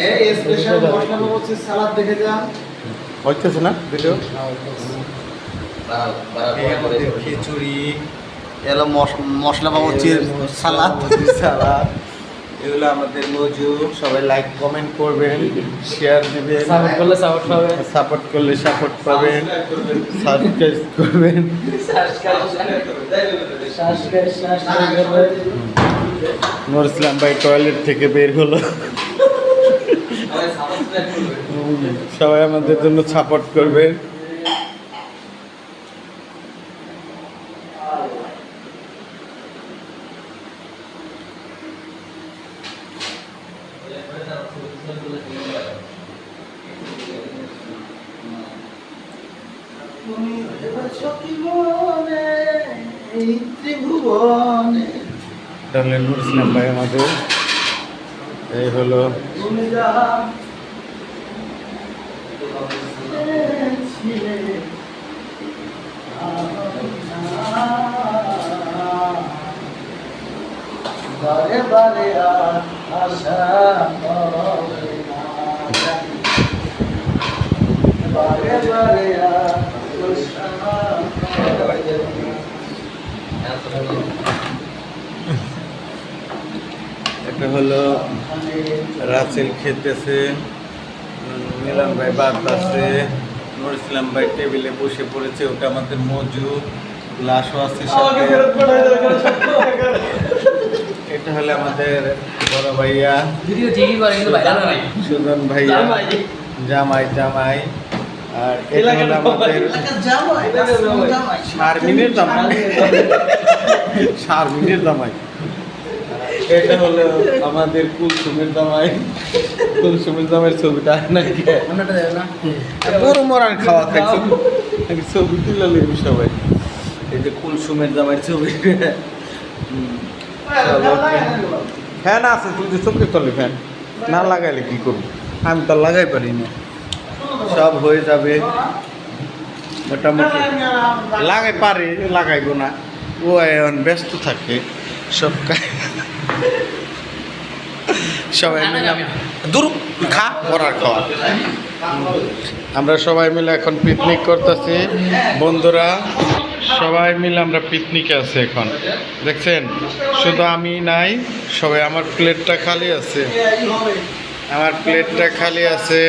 এই স্পেশাল মশলা হচ্ছে সালাদ দেখে যান হচ্ছে না ভিডিও খিচুড়ি এলো মশলা বাবুচির সালাদ সালাদ এগুলো আমাদের মজু সবাই লাইক কমেন্ট করবেন শেয়ার দিবেন সাপোর্ট করলে সাপোর্ট পাবেন সাবস্ক্রাইব করবেন নূর ইসলাম ভাই টয়লেট থেকে বের হলো সবাই আমাদের জন্য সাপোর্ট করবেন তাহলে নূর ইসলাম ভাই আমাদের এই হলো বারে বারে আশা করে না বারে বারে আশা করে এটা হলো রাসেল খেতেছে মিলন ভাই বাদ আছে নূর ইসলাম ভাই টেবিলে বসে পড়েছে ওটা আমাদের মজু গ্লাসও আছে সাথে এটা হলো আমাদের বড় ভাইয়া সুজন ভাইয়া জামাই জামাই আর এটা হলো আমাদের শারমিনের জামাই শারমিনের জামাই এটা হলো আমাদের কুলসুমের জামাই কুলসুমের জামাইয়ের ছবিটা নাকি বড় মরার খাওয়া খাইছে ছবি তুলে নেবি সবাই এই যে কুলসুমের জামাইয়ের ছবি ফ্যান আছে তুই যে চোখে তলে ফ্যান না লাগাইলে কি করবো আমি তো লাগাই পারি না সব হয়ে যাবে মোটামুটি লাগাই পারে লাগাইবো না ও এখন ব্যস্ত থাকে সব সবাই মিলে দূর খা করার খাওয়া আমরা সবাই মিলে এখন পিকনিক করতেছি বন্ধুরা সবাই মিলে আমরা পিকনিকে আছি এখন দেখছেন শুধু আমি নাই সবাই আমার প্লেটটা খালি আছে আমার প্লেটটা খালি আছে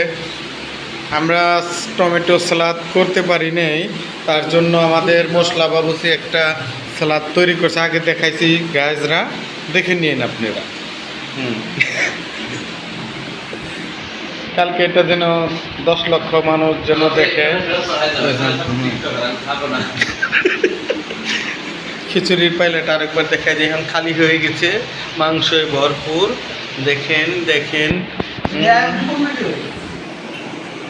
আমরা টমেটো সালাদ করতে পারি নাই তার জন্য আমাদের মশলা বাবুসি একটা সালাদ তৈরি করছে আগে দেখাইছি গাইজরা দেখে নিন আপনারা কালকে এটা যেন 10 লক্ষ মানুষ যেন দেখে খিচুড়ির পাইলেট আরেকবার দেখাই যে এখন খালি হয়ে গেছে মাংসে ভরপুর দেখেন দেখেন